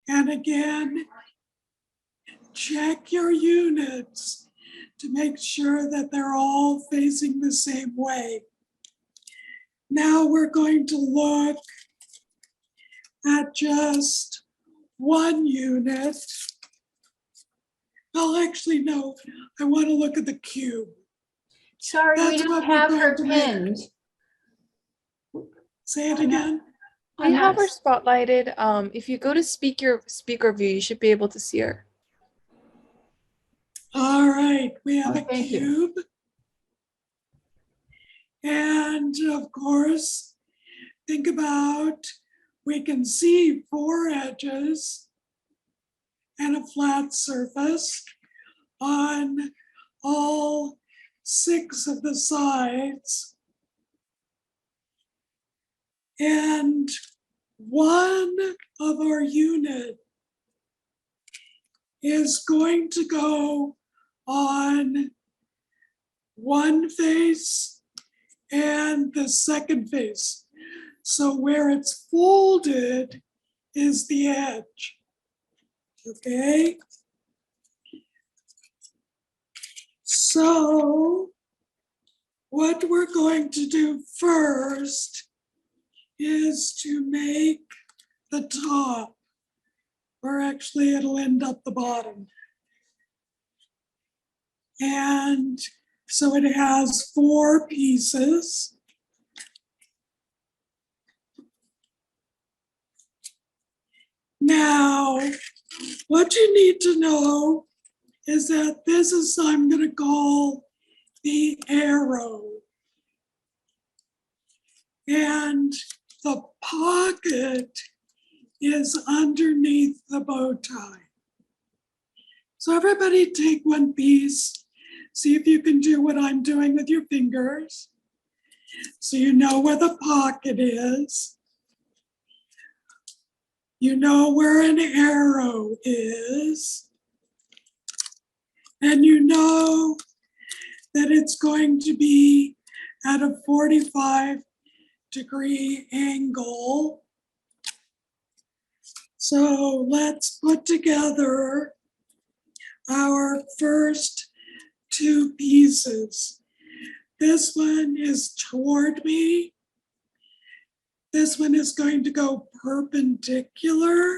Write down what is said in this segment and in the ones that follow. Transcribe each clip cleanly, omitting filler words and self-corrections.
And again, check your units to make sure that they're all facing the same way. Now we're going to look at just one unit. Well, actually, no, I want to look at the cube. Sorry, we don't have her pinned. Say it again. We have her spotlighted. If you go to speaker view, you should be able to see her. All right, we have a Thank cube. And of course, think about, we can see 4 edges and a flat surface on all 6 of the sides. And one of our unit is going to go on one face and the second face. So where it's folded is the edge, okay? So what we're going to do first is to make the top, or actually it'll end up the bottom. And so it has 4 pieces. Now, what you need to know is that this is, I'm going to call the arrow. And the pocket is underneath the bow tie. So everybody take one piece. See if you can do what I'm doing with your fingers. So you know where the pocket is. You know where an arrow is. And you know that it's going to be at a 45-degree angle. So let's put together our first 2 pieces. This one is toward me. This one is going to go perpendicular.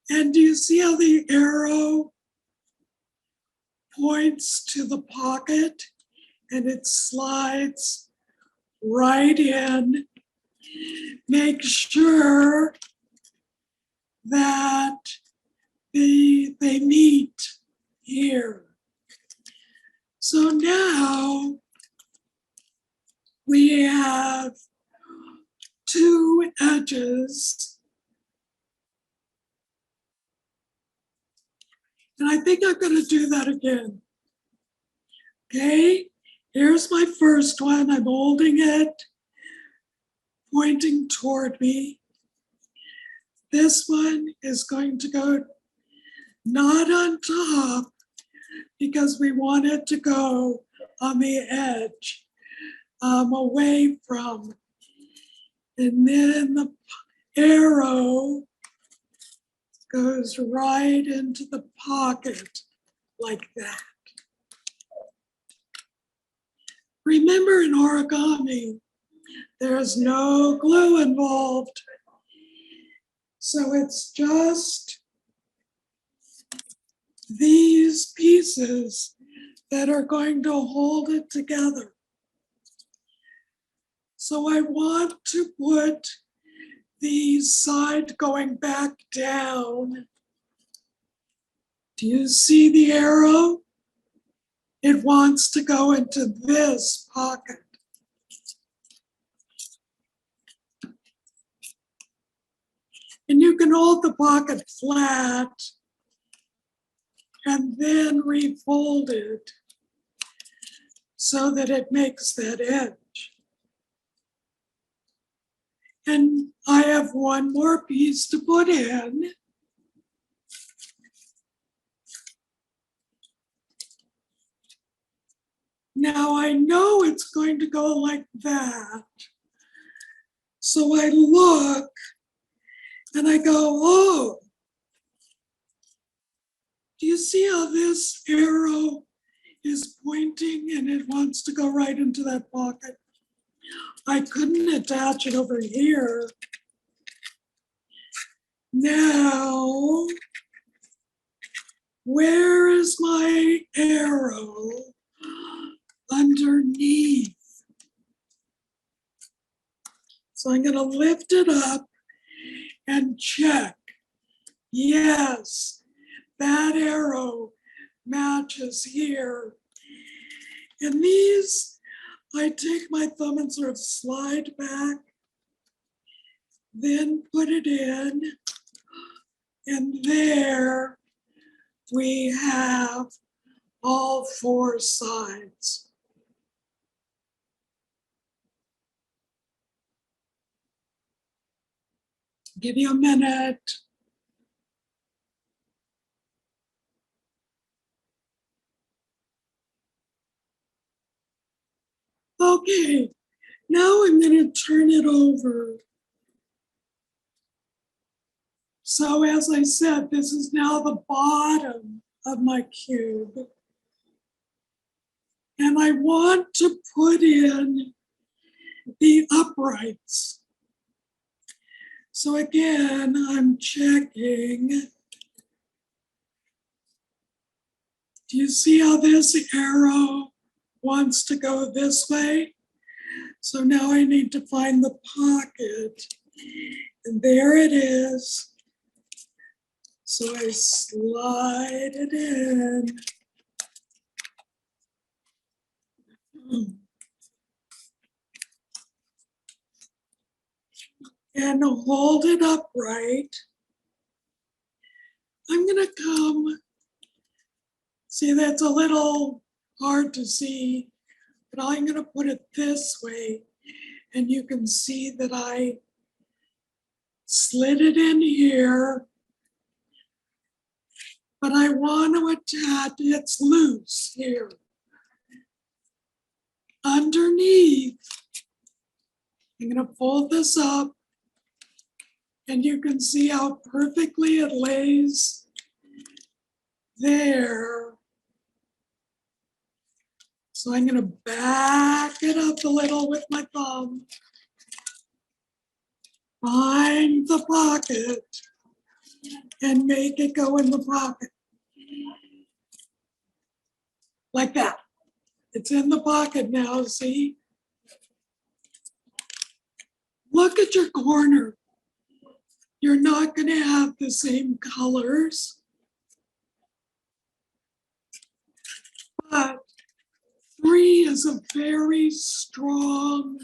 And do you see how the arrow points to the pocket and it slides right in? Make sure that they meet here. So now we have 2 edges. And I think I'm going to do that again. Okay, here's my first one. I'm holding it, pointing toward me. This one is going to go not on top because we want it to go on the edge, away from. And then the arrow goes right into the pocket like that. Remember, in origami, there's no glue involved. So it's just these pieces that are going to hold it together. So I want to put the side going back down. Do you see the arrow? It wants to go into this pocket. And you can hold the pocket flat and then refold it so that it makes that edge. And I have one more piece to put in. Now I know it's going to go like that. So I look And I go, oh, do you see how this arrow is pointing and it wants to go right into that pocket? I couldn't attach it over here. Now, where is my arrow underneath? So I'm going to lift it up and check. Yes, that arrow matches here. And these, I take my thumb and sort of slide back, then put it in, and there we have all four sides. Give you a minute. Okay, now I'm going to turn it over. So as I said, this is now the bottom of my cube. And I want to put in the uprights. So again, I'm checking. Do you see how this arrow wants to go this way? So now I need to find the pocket. And there it is. So I slide it in. And hold it upright. I'm gonna come, see that's a little hard to see, but I'm gonna put it this way and you can see that I slid it in here, but I want to attach, it's loose here. Underneath, I'm gonna fold this up and you can see how perfectly it lays there. So I'm gonna back it up a little with my thumb. Find the pocket and make it go in the pocket. Like that. It's in the pocket now, see? Look at your corner. You're not gonna have the same colors, but 3 is a very strong,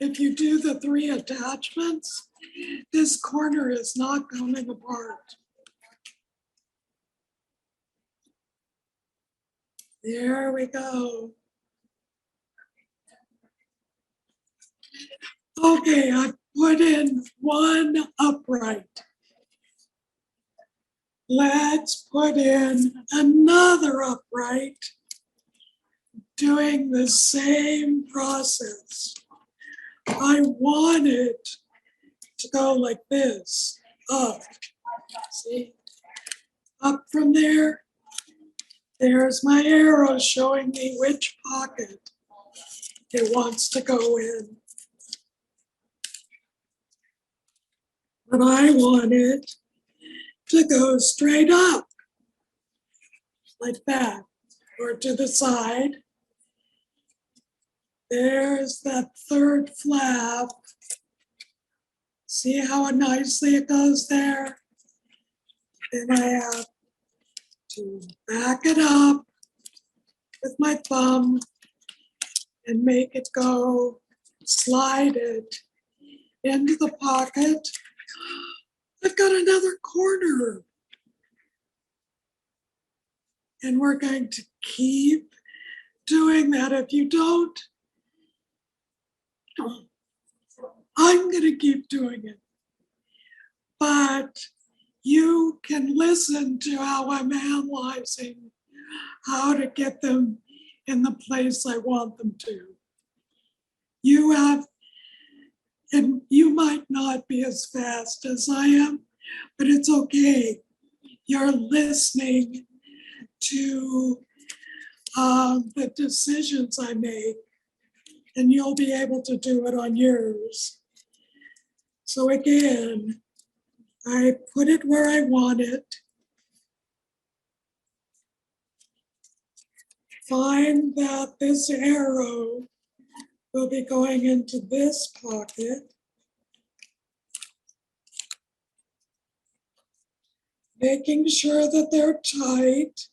if you do the 3 attachments, this corner is not coming apart. There we go. Okay, I put in 1 upright. Let's put in another upright, doing the same process. I want it to go like this, up, see? Up from there, there's my arrow showing me which pocket it wants to go in. But I want it to go straight up, like that, or to the side. There's that 3rd flap. See how nicely it goes there? Then I have to back it up with my thumb and make it go, slide it into the pocket. I've got another corner. And we're going to keep doing that. If you don't, I'm going to keep doing it. But you can listen to how I'm analyzing how to get them in the place I want them to. You have And you might not be as fast as I am, but it's okay. You're listening to the decisions I make, and you'll be able to do it on yours. So again, I put it where I want it. Find that this arrow will be going into this pocket. Making sure that they're tight.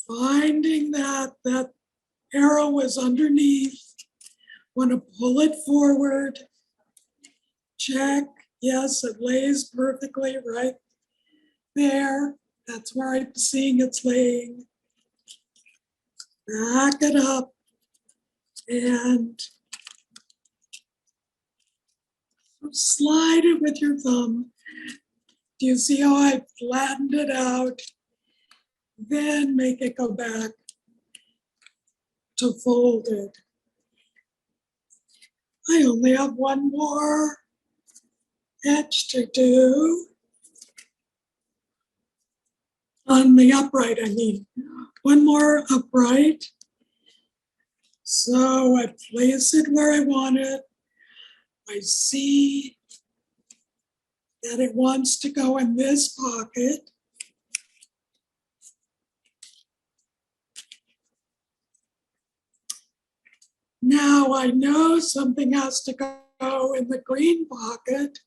Finding that that arrow is underneath. Want to pull it forward. Check. Yes, it lays perfectly right there. That's where I'm seeing it's laying. Back it up and slide it with your thumb. Do you see how I flattened it out? Then make it go back to folded. I only have one more edge to do. On the upright, I mean. One more upright. So I place it where I want it. I see that it wants to go in this pocket. Now I know something has to go in the green pocket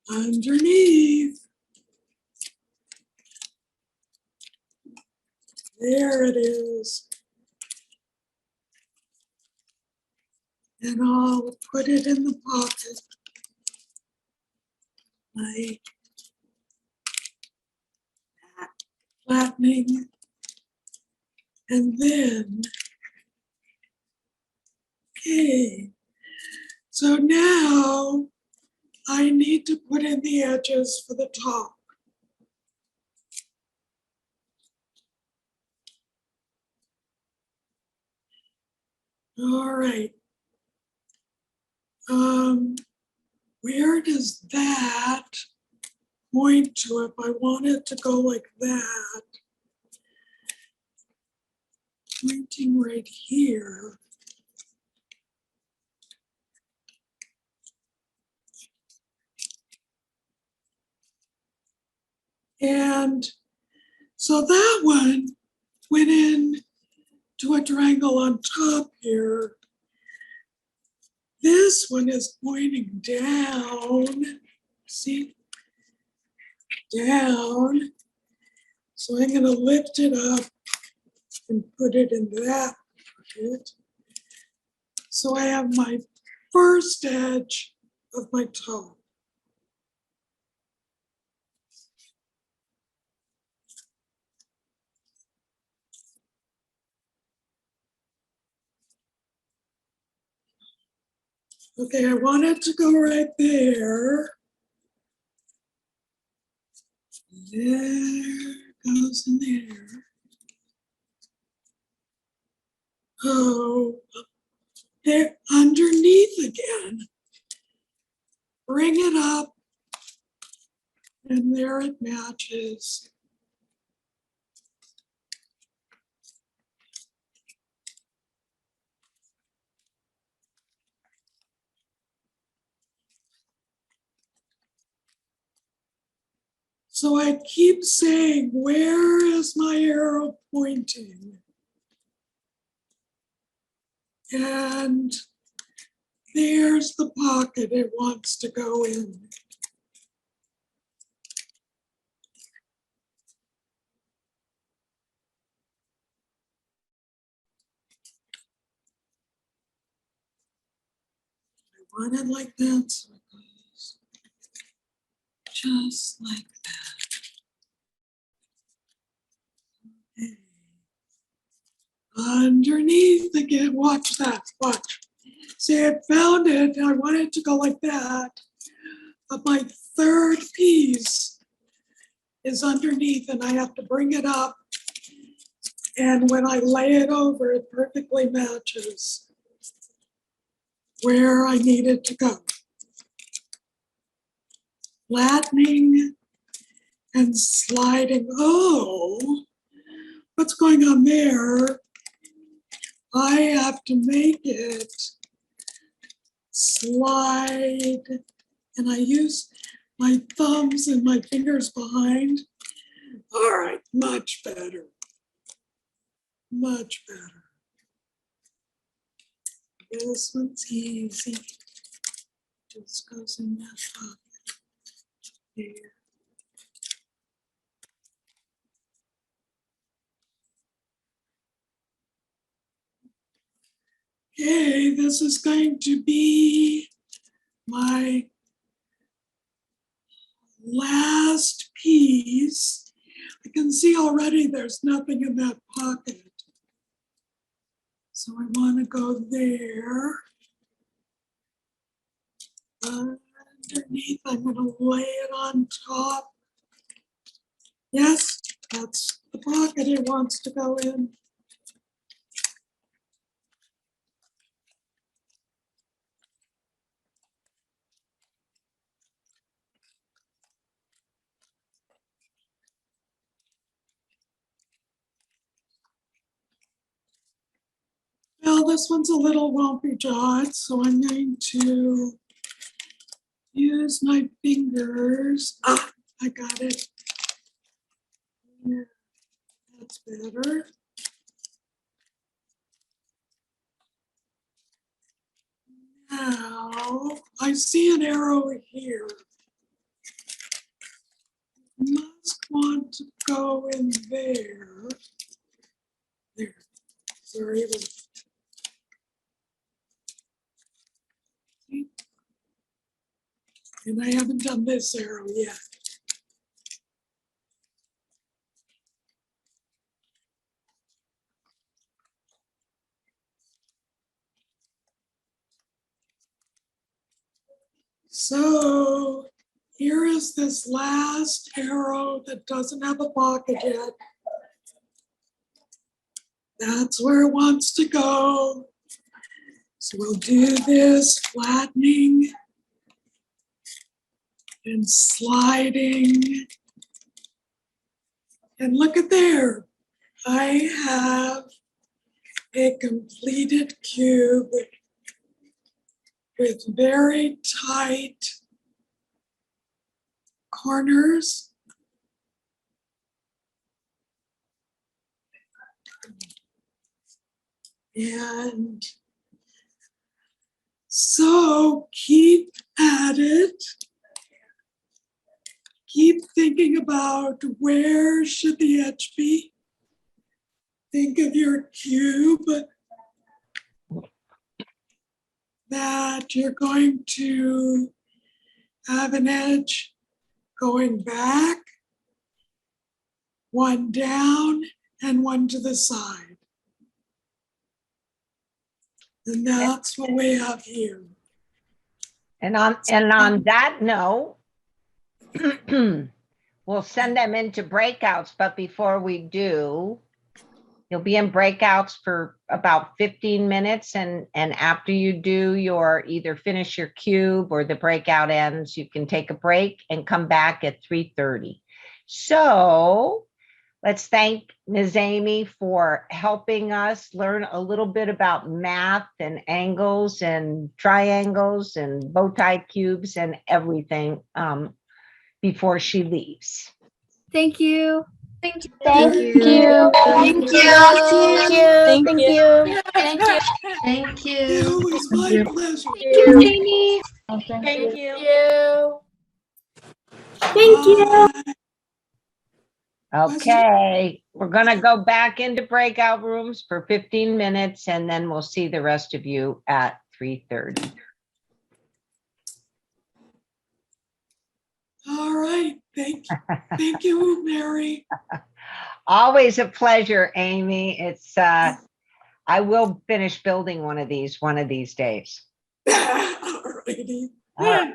underneath. There it is. And I'll put it in the pocket. Like that, flattening. And then, okay. So now I need to put in the edges for the top. All right. Where does that point to if I want it to go like that? Pointing right here. And so that one went in to a triangle on top here. This one is pointing down, see, down. So I'm gonna lift it up and put it in that pocket. So I have my first edge of my top. Okay, I want it to go right there. There goes in there. Oh, there underneath again. Bring it up, and there it matches. So I keep saying, where is my arrow pointing? And there's the pocket it wants to go in. I want it like that, so it goes just like that. Okay. Underneath again, watch that, watch. See, I found it, I want it to go like that, but my third piece is underneath and I have to bring it up And when I lay it over, it perfectly matches where I need it to go. Flattening and sliding. Oh, what's going on there? I have to make it slide, and I use my thumbs and my fingers behind. All right, much better. Much better. This one's easy. Just goes in that pocket. There. Okay, this is going to be my last piece. I can see already there's nothing in that pocket. So I want to go there. Underneath, I'm going to lay it on top. Yes, that's the pocket it wants to go in. Well, this one's a little lumpy jawed, so I'm going to use my fingers. Ah, I got it. Yeah, that's better. Now, I see an arrow here. Must want to go in there. There. Sorry. And I haven't done this arrow yet. So here is this last arrow that doesn't have a pocket yet. That's where it wants to go. So we'll do this flattening and sliding. And look at there. I have a completed cube with very tight corners. And so keep at it. Keep thinking about where should the edge be. Think of your cube that you're going to have an edge going back, one down, and one to the side. And that's what we have here. And on that note, we'll send them into breakouts, but before we do, you'll be in breakouts for about 15 minutes. And after you do your either finish your cube or the breakout ends, you can take a break and come back at 3:30. So let's thank Ms. Amy for helping us learn a little bit about math and angles and triangles and bow tie cubes and everything before she leaves. Thank you. Thank you. Thank you. Thank you. Thank you. Thank you. Thank you. It was my pleasure. Amy. Thank you. Thank you. Okay, we're gonna go back into breakout rooms for 15 minutes and then we'll see the rest of you at 3:30. All right. Thank you, Mary. Always a pleasure, Amy. It's I will finish building one of these days. All righty. All right.